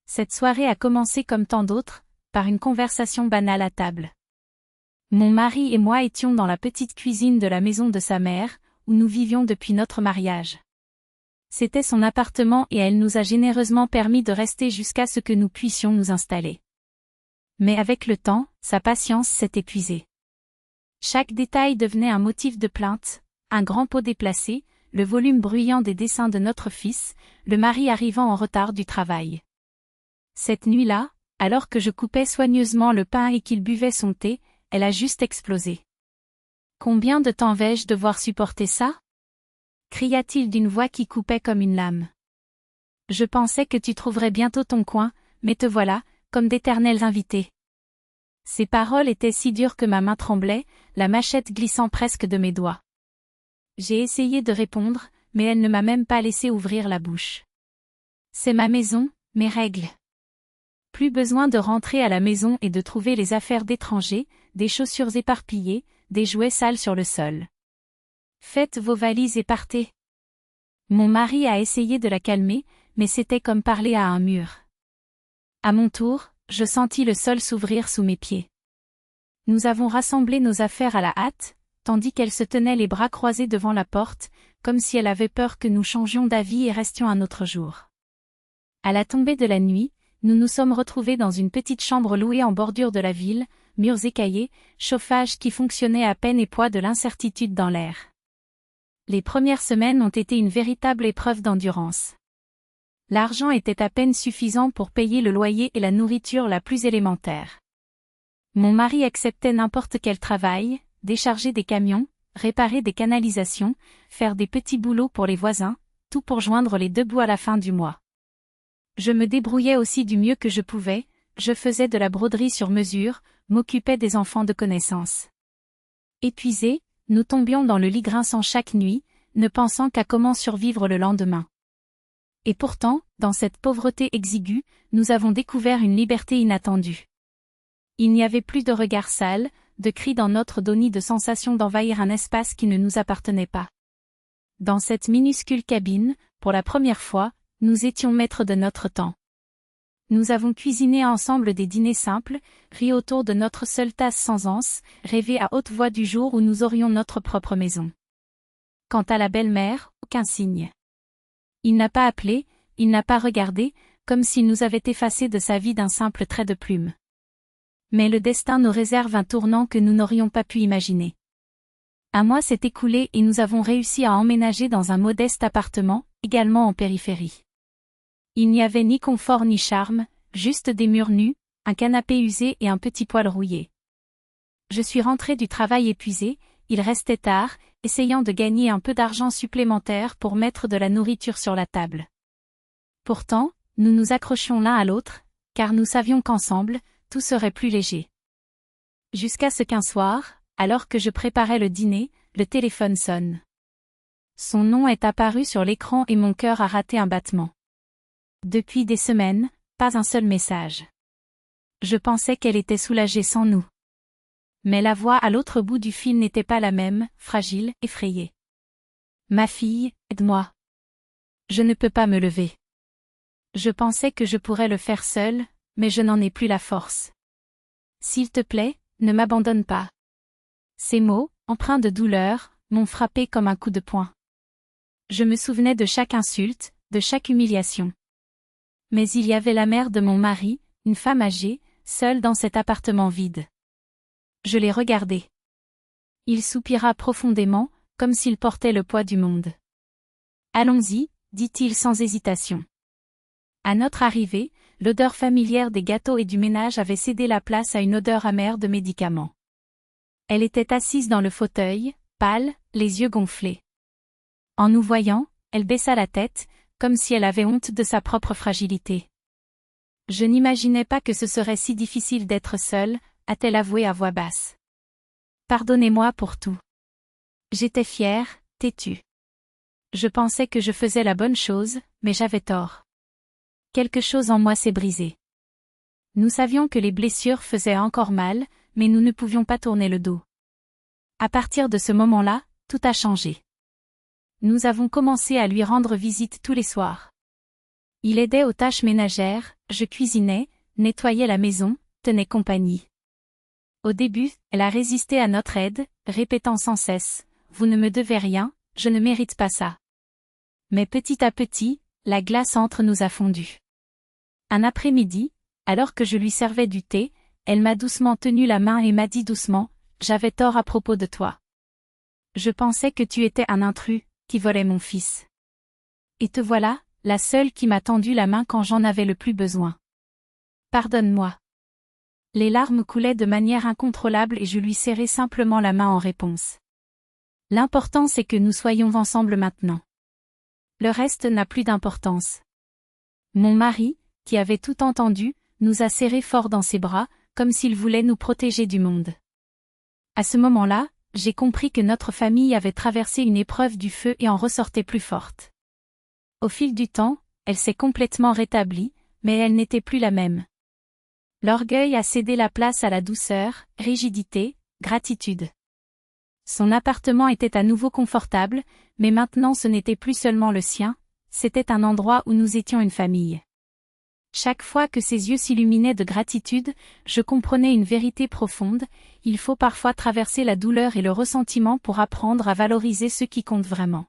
Cette soirée a commencé comme tant d'autres, par une conversation banale à table. Mon mari et moi étions dans la petite cuisine de la maison de sa mère, où nous vivions depuis notre mariage. C'était son appartement et elle nous a généreusement permis de rester jusqu'à ce que nous puissions nous installer. Mais avec le temps, sa patience s'est épuisée. Chaque détail devenait un motif de plainte, un grand pot déplacé, le volume bruyant des dessins de notre fils, le mari arrivant en retard du travail. Cette nuit-là, alors que je coupais soigneusement le pain et qu'il buvait son thé, elle a juste explosé. « Combien de temps vais-je devoir supporter ça ?» cria-t-il d'une voix qui coupait comme une lame. « Je pensais que tu trouverais bientôt ton coin, mais te voilà, comme d'éternels invités. » Ces paroles étaient si dures que ma main tremblait, la machette glissant presque de mes doigts. J'ai essayé de répondre, mais elle ne m'a même pas laissé ouvrir la bouche. C'est ma maison, mes règles. Plus besoin de rentrer à la maison et de trouver les affaires d'étrangers, des chaussures éparpillées, des jouets sales sur le sol. Faites vos valises et partez. Mon mari a essayé de la calmer, mais c'était comme parler à un mur. À mon tour, je sentis le sol s'ouvrir sous mes pieds. Nous avons rassemblé nos affaires à la hâte, tandis qu'elle se tenait les bras croisés devant la porte, comme si elle avait peur que nous changions d'avis et restions un autre jour. À la tombée de la nuit, nous nous sommes retrouvés dans une petite chambre louée en bordure de la ville, murs écaillés, chauffage qui fonctionnait à peine et poids de l'incertitude dans l'air. Les premières semaines ont été une véritable épreuve d'endurance. L'argent était à peine suffisant pour payer le loyer et la nourriture la plus élémentaire. Mon mari acceptait n'importe quel travail, décharger des camions, réparer des canalisations, faire des petits boulots pour les voisins, tout pour joindre les deux bouts à la fin du mois. Je me débrouillais aussi du mieux que je pouvais, je faisais de la broderie sur mesure, m'occupais des enfants de connaissance. Épuisés, nous tombions dans le lit grinçant chaque nuit, ne pensant qu'à comment survivre le lendemain. Et pourtant, dans cette pauvreté exiguë, nous avons découvert une liberté inattendue. Il n'y avait plus de regards sales, de cris dans notre dos ni de sensation d'envahir un espace qui ne nous appartenait pas. Dans cette minuscule cabine, pour la première fois, nous étions maîtres de notre temps. Nous avons cuisiné ensemble des dîners simples, ri autour de notre seule tasse sans anse, rêvé à haute voix du jour où nous aurions notre propre maison. Quant à la belle-mère, aucun signe. Il n'a pas appelé, il n'a pas regardé, comme s'il nous avait effacés de sa vie d'un simple trait de plume. Mais le destin nous réserve un tournant que nous n'aurions pas pu imaginer. Un mois s'est écoulé et nous avons réussi à emménager dans un modeste appartement, également en périphérie. Il n'y avait ni confort ni charme, juste des murs nus, un canapé usé et un petit poêle rouillé. Je suis rentrée du travail épuisée, il restait tard, essayant de gagner un peu d'argent supplémentaire pour mettre de la nourriture sur la table. Pourtant, nous nous accrochions l'un à l'autre, car nous savions qu'ensemble, tout serait plus léger. Jusqu'à ce qu'un soir, alors que je préparais le dîner, le téléphone sonne. Son nom est apparu sur l'écran et mon cœur a raté un battement. Depuis des semaines, pas un seul message. Je pensais qu'elle était soulagée sans nous. Mais la voix à l'autre bout du fil n'était pas la même, fragile, effrayée. Ma fille, aide-moi. Je ne peux pas me lever. Je pensais que je pourrais le faire seule, mais je n'en ai plus la force. S'il te plaît, ne m'abandonne pas. Ces mots, empreints de douleur, m'ont frappé comme un coup de poing. Je me souvenais de chaque insulte, de chaque humiliation. Mais il y avait la mère de mon mari, une femme âgée, seule dans cet appartement vide. Je l'ai regardé. Il soupira profondément, comme s'il portait le poids du monde. Allons-y, dit-il sans hésitation. À notre arrivée, l'odeur familière des gâteaux et du ménage avait cédé la place à une odeur amère de médicaments. Elle était assise dans le fauteuil, pâle, les yeux gonflés. En nous voyant, elle baissa la tête, comme si elle avait honte de sa propre fragilité. Je n'imaginais pas que ce serait si difficile d'être seule, a-t-elle avoué à voix basse. Pardonnez-moi pour tout. J'étais fière, têtue. Je pensais que je faisais la bonne chose, mais j'avais tort. Quelque chose en moi s'est brisé. Nous savions que les blessures faisaient encore mal, mais nous ne pouvions pas tourner le dos. À partir de ce moment-là, tout a changé. Nous avons commencé à lui rendre visite tous les soirs. Il aidait aux tâches ménagères, je cuisinais, nettoyais la maison, tenais compagnie. Au début, elle a résisté à notre aide, répétant sans cesse « Vous ne me devez rien, je ne mérite pas ça ». Mais petit à petit, la glace entre nous a fondu. Un après-midi, alors que je lui servais du thé, elle m'a doucement tenu la main et m'a dit doucement « J'avais tort à propos de toi. Je pensais que tu étais un intrus, qui volait mon fils. Et te voilà, la seule qui m'a tendu la main quand j'en avais le plus besoin. Pardonne-moi. » Les larmes coulaient de manière incontrôlable et je lui serrai simplement la main en réponse. L'important c'est que nous soyons ensemble maintenant. Le reste n'a plus d'importance. Mon mari, qui avait tout entendu, nous a serrés fort dans ses bras, comme s'il voulait nous protéger du monde. À ce moment-là, j'ai compris que notre famille avait traversé une épreuve du feu et en ressortait plus forte. Au fil du temps, elle s'est complètement rétablie, mais elle n'était plus la même. L'orgueil a cédé la place à la douceur, rigidité, gratitude. Son appartement était à nouveau confortable, mais maintenant ce n'était plus seulement le sien, c'était un endroit où nous étions une famille. Chaque fois que ses yeux s'illuminaient de gratitude, je comprenais une vérité profonde, il faut parfois traverser la douleur et le ressentiment pour apprendre à valoriser ce qui compte vraiment.